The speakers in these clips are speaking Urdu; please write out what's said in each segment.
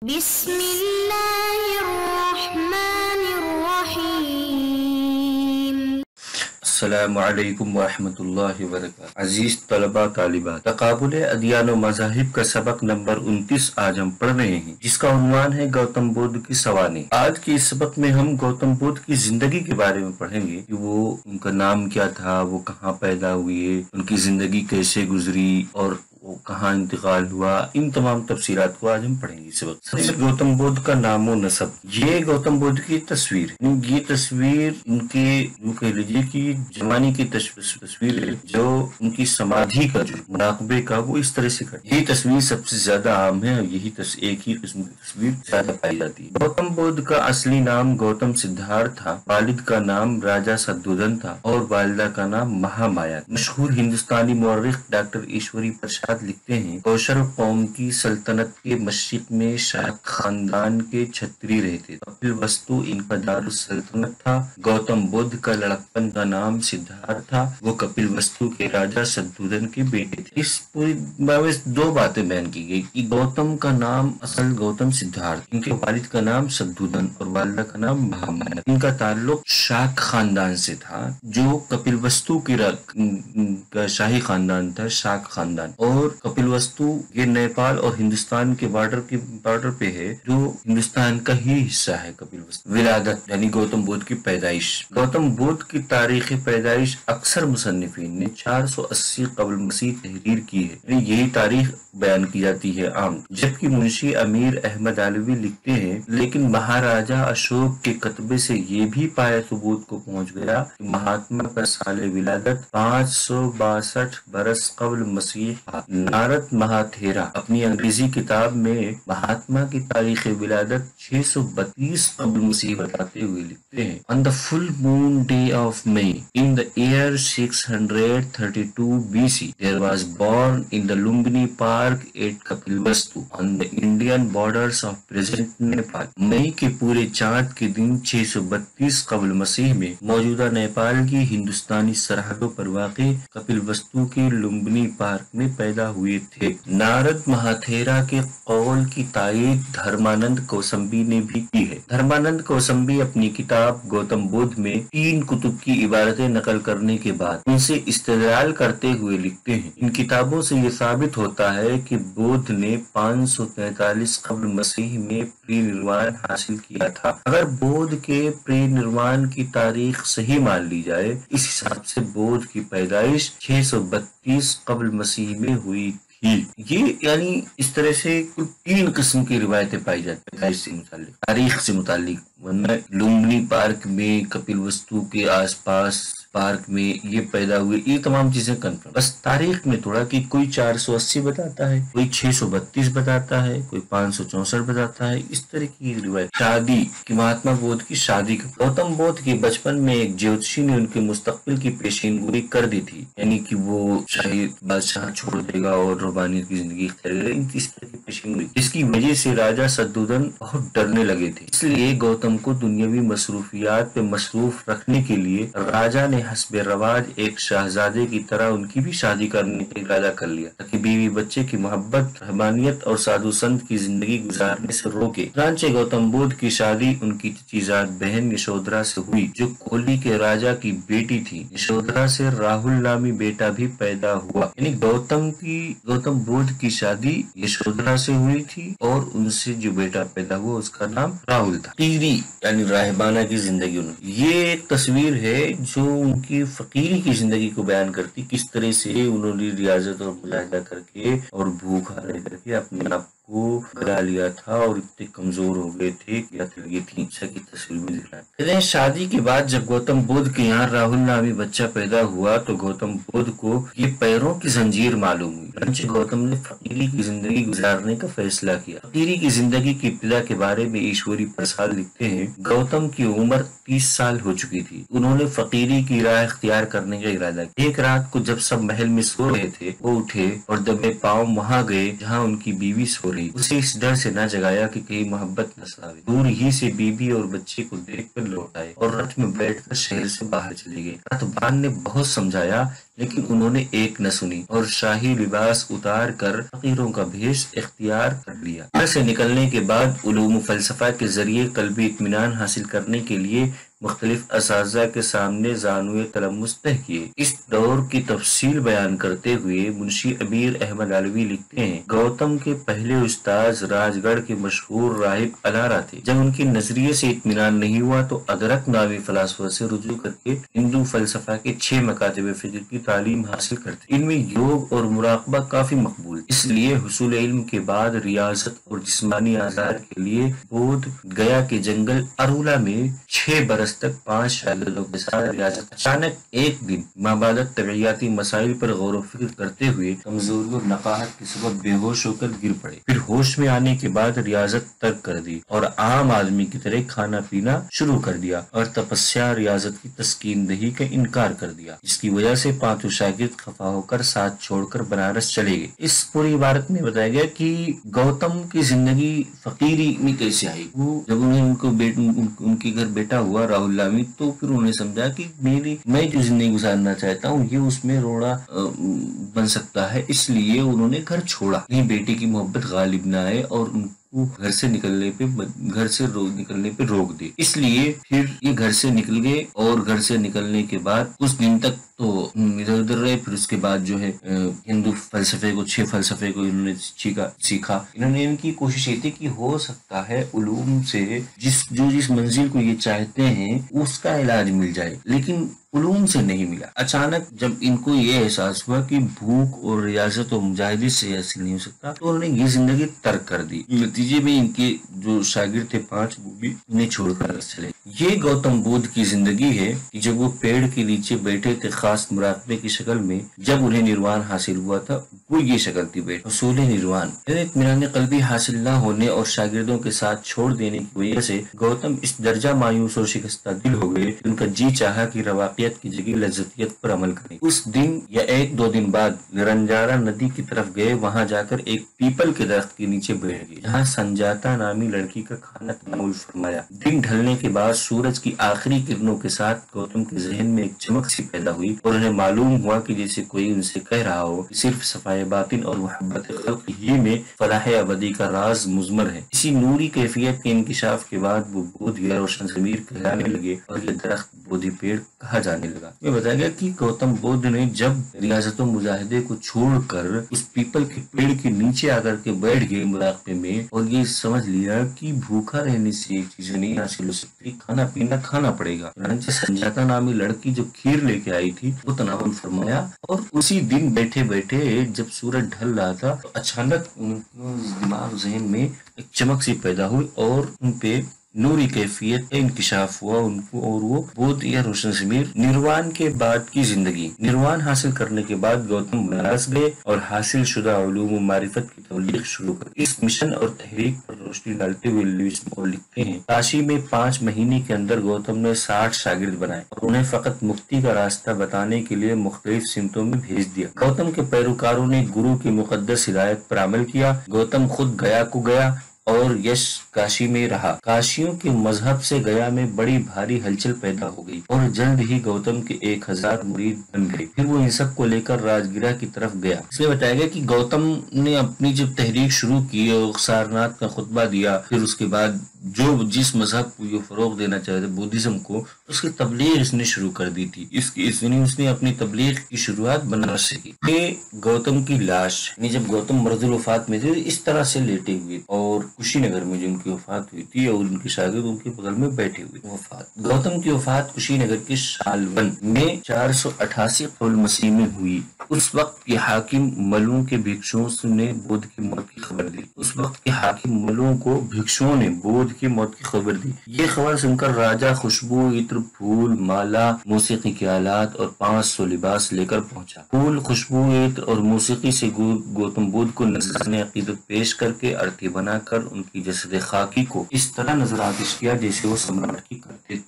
بسم اللہ الرحمن الرحیم۔ السلام علیکم ورحمۃ اللہ وبرکاتہ۔ عزیز طلبہ طالبات، تقابل ادیان و مذاہب کا سبق نمبر 29 آج ہم پڑھ رہے ہیں، جس کا عنوان ہے گوتم بدھ کی سوانح۔ آج کے اس سبق میں ہم گوتم بدھ کی زندگی کے بارے میں پڑھیں گے کہ وہ ان کا نام کیا تھا، وہ کہاں پیدا ہوئے، ان کی زندگی کیسے گزری اور وہ کہاں انتقال ہوا۔ ان تمام تفصیلات کو آج ہم پڑھیں گے۔ سبق سب سے گوتم بدھ کا نام و نسب۔ یہ گوتم بدھ کی تصویر ہے، یہ تصویر ان کے جو کہہ لیجیے کہ جوانی کی تصویر ہے، جو ان کی سمادھی کا جو مراقبے کا وہ اس طرح سے کرتی ہے۔ یہ تصویر سب سے زیادہ عام ہے اور یہی ایک ہی قسم کی تصویر زیادہ پائی جاتی ہے۔ گوتم بدھ کا اصلی نام گوتم سدھارتھ تھا، والد کا نام راجا سدودن تھا اور والدہ کا نام مہا مایا۔ مشہور ہندوستانی مورخ ڈاکٹر ایشوری پرساد لکھتے ہیں، کوشل قوم کی سلطنت کے مشرق میں شاک خاندان کے چھتری رہتے، کپل وستو ان کا دارالسلطنت تھا۔ گوتم بدھ کا لڑکپن کا نام سدھارتھ تھا، وہ کپل وستو کے راجا سدودن کے بیٹے تھے۔ اس پوری بارے دو باتیں بیان کی گئی کہ گوتم کا نام اصل گوتم سدھارتھ، ان کے والد کا نام سدودن اور والدہ کا نام مہا مایا۔ ان کا تعلق شاک خاندان سے تھا، جو کپل وستو کی شاہی خاندان تھا، شاک خاندان، اور کپل وستو یہ نیپال اور ہندوستان کے بارڈر پہ ہے، جو ہندوستان کا ہی حصہ ہے۔ کپل وستو ولادت یعنی گوتم بدھ کی پیدائش۔ گوتم بدھ کی تاریخ پیدائش اکثر مصنفین نے 480 قبل مسیح تحریر کی ہے، یعنی یہی تاریخ بیان کی جاتی ہے عام، جبکہ منشی امیر احمد علوی لکھتے ہیں لیکن مہاراجا اشوک کے کتبے سے یہ بھی پایا ثبوت کو پہنچ گیا کہ مہاتما کا سال ولادت 562 برس قبل مسیح۔ نارد مہاتھیرا اپنی انگریزی کتاب میں مہاتما کی تاریخ ولادت 632 قبل مسیح بتاتے ہوئے لکھتے ہیں، On the full moon day of May in the year 632 BC there was born in the Lumbini Park at Kapilvastu on the Indian borders of present Nepal۔ مئی کے پورے چاند کے دن 632 قبل مسیح میں موجودہ نیپال کی ہندوستانی سرحدوں پر واقع کپل وستو کے لمبنی پارک میں پیدا ہوئے تھے۔ نارد مہاتھیرا کے قول کی تائید دھرمانند کوسمبی نے بھی کی ہے۔ دھرمانند کوسمبی اپنی کتاب گوتم بدھ میں 3 کتب کی عبارتیں نقل کرنے کے بعد ان سے استدلال کرتے ہوئے لکھتے ہیں، ان کتابوں سے یہ ثابت ہوتا ہے کہ بدھ نے 543 قبل مسیح میں پری نروان حاصل کیا تھا۔ اگر بدھ کے پری نروان کی تاریخ صحیح مان لی جائے، اس حساب سے بدھ کی پیدائش 632 قبل مسیح میں ہوئی تھی۔ یہ یعنی اس طرح سے کل 3 قسم کی روایتیں پائی جاتی ہیں پیدائش سے متعلق، تاریخ سے متعلق، ورنہ لمبنی پارک میں، کپل وستو کے آس پاس پارک میں یہ پیدا ہوئے، یہ تمام چیزیں کنفرم۔ بس تاریخ میں تھوڑا کہ کوئی 480 بتاتا ہے، کوئی 632 بتاتا ہے، کوئی 564 بتاتا ہے، اس طرح کی روایت۔ شادی کہ مہاتما بدھ کی شادی کا گوتم بدھ کے بچپن میں ایک جیوتشی نے ان کے مستقبل کی پیشین گوئی کر دی تھی، یعنی کہ وہ شاہی بادشاہ چھوڑ دے گا اور روحانیت کی زندگی اختیار کرے گا، اس طرح کی پیشین گوئی، جس کی وجہ سے راجا سدودن بہت ڈرنے لگے تھے۔ اس لیے گوتم کو دنیاوی مصروفیات پہ مصروف رکھنے کے لیے راجا نے حسب رواج ایک شہزادے کی طرح ان کی بھی شادی کرنے کا ارادہ کر لیا، تاکہ بیوی بچے کی محبت، رحمانیت اور سادھو سنت کی زندگی گزارنے سے روکے۔ چنانچہ گوتم بدھ کی شادی ان کی چچیزاد بہن یشودھرا سے ہوئی، جو کولی کے راجا کی بیٹی تھی۔ یشودھرا سے راہل نامی بیٹا بھی پیدا ہوا، یعنی گوتم بدھ کی شادی یشودھرا سے ہوئی تھی اور ان سے جو بیٹا پیدا ہوا اس کا نام راہل تھا۔ فقیری یعنی راہبانہ کی زندگی یہ ایک تصویر ہے جو ان کی فقیری کی زندگی کو بیان کرتی، کس طرح سے انہوں نے ریاضت اور مجاہدہ کر کے اور بھوک ہارے کر کے اپنے آپ کو گرا لیا تھا اور اتنے کمزور ہو گئے تھے کہ یہ تھی کی تصویر میں دکھا۔ شادی کے بعد جب گوتم بدھ کے یہاں راہل نامی بچہ پیدا ہوا تو گوتم بدھ کو یہ پیروں کی زنجیر معلوم ہوئی، چنانچہ گوتم نے فقیری کی زندگی گزارنے کا فیصلہ کیا۔ فقیری کی زندگی کی ابتدا کے بارے میں ایشوری پرساد لکھتے ہیں، گوتم کی عمر 30 سال ہو چکی تھی، انہوں نے فقیری کی راہ اختیار کرنے کا ارادہ کیا۔ ایک رات کو جب سب محل میں سو رہے تھے، وہ اٹھے اور دبے پاؤں وہاں گئے جہاں ان کی بیوی سو رہی، اسے اس ڈر سے نہ جگایا کہ کہیں محبت نہ ساوے، دور ہی سے بیوی اور بچے کو دیکھ کر لوٹ آئے اور رتھ میں بیٹھ کر شہر سے باہر چلے گئے۔ رتھبان نے بہت سمجھایا لیکن انہوں نے ایک نہ سنی اور شاہی لباس اتار کر فقیروں کا بھیس اختیار کر لیا۔ گھر سے نکلنے کے بعد علوم و فلسفہ کے ذریعے قلبی اطمینان حاصل کرنے کے لیے مختلف اساتذہ کے سامنے زانوئے تلمس طے کیے۔ اس دور کی تفصیل بیان کرتے ہوئے منشی امیر احمد علوی لکھتے ہیں، گوتم کے پہلے استاذ راج گڑھ کے مشہور راہب الارا تھے۔ جب ان کے نظریے سے اطمینان نہیں ہوا تو ادرک نامی فلاسفہ سے رجوع کر کے ہندو فلسفہ کے 6 مکاتب فکر کی تعلیم حاصل کرتے۔ ان میں یوگ اور مراقبہ کافی مقبول، اس لیے حصول علم کے بعد ریاضت اور جسمانی آزار کے لیے بودھ گیا کے جنگل ارولا میں 6 برس تک 5 شاگردوں کے ساتھ ریاضت۔ اچانک ایک دن مابعدت طبعیاتی مسائل پر غور و فکر کرتے ہوئے کمزوری اور نقاہت کے سبب بے ہوش ہو کر گر پڑے۔ پھر ہوش میں آنے کے بعد ریاضت ترک کر دی اور عام آدمی کی طرح کھانا پینا شروع کر دیا اور تپسیا ریاضت کی تسکین دہی کا انکار کر دیا، جس کی وجہ سے 5 شاگرد خفا ہو کر ساتھ چھوڑ کر بنارس چلے گئے۔ اس پوری عبارت میں بتایا گیا کہ گوتم کی زندگی فقیری میں کیسے آئی۔ وہ جب انہیں ان کے گھر بیٹا ہوا راہل لامی، تو پھر انہوں نے سمجھا کہ میں جو زندگی گزارنا چاہتا ہوں یہ اس میں روڑا بن سکتا ہے، اس لیے انہوں نے گھر چھوڑا، بیٹے کی محبت غالب نہ آئے اور ان کو گھر سے نکلنے پہ روک دے۔ اس لیے پھر یہ گھر سے نکل گئے اور گھر سے نکلنے کے بعد کچھ دن تک تو ادھر ادھر رہے۔ پھر اس کے بعد جو ہے ہندو فلسفے کو 6 فلسفے کو انہوں نے سیکھا۔ انہوں نے ان کی کوشش یہ تھی کہ ہو سکتا ہے علوم سے جس منزل کو یہ چاہتے ہیں اس کا علاج مل جائے، لیکن علوم سے نہیں ملا۔ اچانک جب ان کو یہ احساس ہوا کہ بھوک اور ریاضت و مجاہدی سے حاصل نہیں ہو سکتا تو انہوں نے یہ زندگی ترک کر دی۔ نتیجے میں ان کے جو شاگرد تھے 5 وہ بھی انہیں چھوڑ کر چلے۔ یہ گوتم بدھ کی زندگی ہے کہ جب وہ پیڑ کے نیچے بیٹھے تھے خاص مراقبے کی شکل میں، جب انہیں نروان حاصل ہوا تھا وہ یہ شکل تھی حصول نروان۔ اطمینان قلبی حاصل نہ ہونے اور شاگردوں کے ساتھ چھوڑ دینے کی وجہ سے گوتم اس درجہ مایوس اور شکستہ دل ہو گئے کہ ان کا جی چاہا کہ رواقیت کی جگہ لذتیت پر عمل کریں۔ اس دن یا 1-2 دن بعد نرنجارا ندی کی طرف گئے، وہاں جا کر ایک پیپل کے درخت کے نیچے بیٹھ گئے جہاں سنجاتا نامی لڑکی کا کھانا تناول فرمایا۔ دن ڈھلنے کے بعد سورج کی آخری کرنوں کے ساتھ گوتم کے ذہن میں ایک چمک سی پیدا ہوئی اور انہیں معلوم ہوا کہ جیسے کوئی ان سے کہہ رہا ہو کہ صرف صفائے باطن اور محبت خلق ہی میں فلاح ابدی کا راز مضمر ہے۔ اسی نوری کیفیت کے انکشاف کے بعد وہ بودھ یا روشن ضمیر کہلانے لگے اور یہ درخت بودھی پیڑ کہا جانے لگا۔ یہ بتایا گیا کہ گوتم بدھ نے جب ریاضت و مجاہدے کو چھوڑ کر اس پیپل کے پیڑ کے نیچے آ کر کے بیٹھ گئے مراقبے میں اور یہ سمجھ لیا کہ بھوکا رہنے سے ایک چیز نہیں حاصل ہو سکتی، کھانا پینا کھانا پڑے گا۔ سنجاتا نامی لڑکی جو کھیر لے کے آئی تھی وہ تناول فرمایا اور اسی دن بیٹھے بیٹھے جب سورج ڈھل رہا تھا تو اچانک ان کو دماغ ذہن میں ایک چمک سی پیدا ہوئی اور ان پہ نوری کیفیت کا انکشاف ہوا ان کو، اور وہ بودھ یا روشن ضمیر۔ نروان کے بعد کی زندگی۔ نروان حاصل کرنے کے بعد گوتم بنارس گئے اور حاصل شدہ علوم و معرفت کی تبلیغ شروع کر۔ اس مشن اور تحریک پر روشنی ڈالتے ہوئے لوئس مور لکھتے ہیں، کاشی میں 5 مہینے کے اندر گوتم نے 60 شاگرد بنائے اور انہیں فقط مکتی کا راستہ بتانے کے لیے مختلف سمتوں میں بھیج دیا۔ گوتم کے پیروکاروں نے گرو کی مقدس ہدایت پر عمل کیا۔ گوتم خود گیا کو گیا اور یش کاشی میں رہا۔ کاشیوں کے مذہب سے گیا میں بڑی بھاری ہلچل پیدا ہو گئی اور جلد ہی گوتم کے 1000 مرید بن گئے۔ پھر وہ ان سب کو لے کر راج گرہ کی طرف گیا۔ اس میں بتایا گیا کہ گوتم نے اپنی جب تحریک شروع کی اور سارناتھ کا خطبہ دیا، پھر اس کے بعد جس مذہب کو یہ فروغ دینا چاہتے بدھزم کو، اس کی تبلیغ اس نے شروع کر دی تھی۔ اس نے اپنی تبلیغ کی شروعات بنارس سے کی۔ یہ گوتم کی لاش، جب گوتم مرض الوفات میں تھے اس طرح سے لیٹے ہوئے اور کشی نگر میں جو ان کی وفات ہوئی تھی اور ان کے شاگرد ان کے بغل میں بیٹھے ہوئے وفات۔ گوتم کی وفات کشی نگر کے شالون میں 488 قبل مسیح میں ہوئی۔ اس وقت کے حاکم ملوں کے بھکشوں نے بدھ کی موت کی خبر دی۔ اس وقت کے حاکم ملوں کو بھکشوں نے بدھ کی موت کی خبر دی۔ یہ خبر سن کر راجہ خوشبو، عطر، پھول، مالا، موسیقی کے آلات اور 500 لباس لے کر پہنچا۔ پھول، خوشبو، عطر اور موسیقی سے گوتم بدھ کو نذرانِ عقیدت پیش کر کے ارتی بنا کر ان کی جسد خاکی کو اس طرح نظر آتش کیا جیسے وہ سمراٹ کی کرتے تھے۔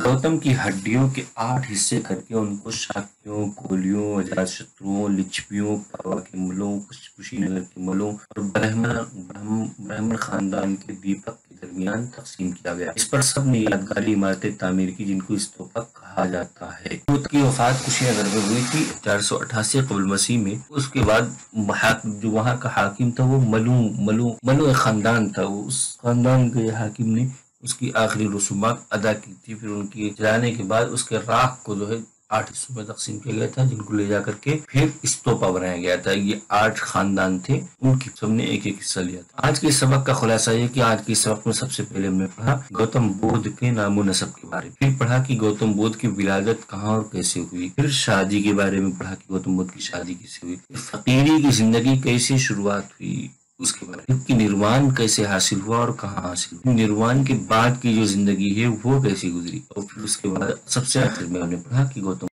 گوتم کی ہڈیوں کے 8 حصے کر کے ان کو شاکیوں، کولیوں، اجات شتروؤں، لچھویوں، پاروا کے ملوں، کشی نگر کے ملوں اور برہمن خاندان کے دیپک کے درمیان تقسیم کیا گیا۔ اس پر سب نے یادگاری عمارتیں تعمیر کی جن کو استوپا کہا کہا جاتا ہے۔ بدھ کی وفات کشی نگر میں ہوئی تھی 488 قبل مسیح میں۔ اس کے بعد جو وہاں کا حاکم تھا وہ ملو ایک خاندان تھا، وہ اس خاندان کے حاکم نے اس کی آخری رسومات ادا کی تھی۔ پھر ان کی جلانے کے بعد اس کے راکھ کو جو ہے 8 حصوں میں تقسیم کیا گیا تھا، جن کو لے جا کر کے پھر استوپا بنایا گیا تھا۔ یہ 8 خاندان تھے، ان کی سب نے ایک ایک حصہ لیا تھا۔ آج کے سبق کا خلاصہ یہ کہ آج کے سبق میں سب سے پہلے ہم نے پڑھا گوتم بدھ کے نام و نسب کے بارے میں، پھر پڑھا کہ گوتم بدھ کی ولادت کہاں اور کیسے ہوئی، پھر شادی کے بارے میں پڑھا کہ گوتم بدھ کی شادی کیسے ہوئی، پھر فقیری کی زندگی کیسے شروعات ہوئی اس کے بارے میں، کہ نروان کیسے حاصل ہوا اور کہاں حاصل ہوا، نروان کے بعد کی جو زندگی ہے وہ کیسی گزری، اور پھر اس کے بعد سب سے آخر میں ہم نے پڑھا کہ گوتم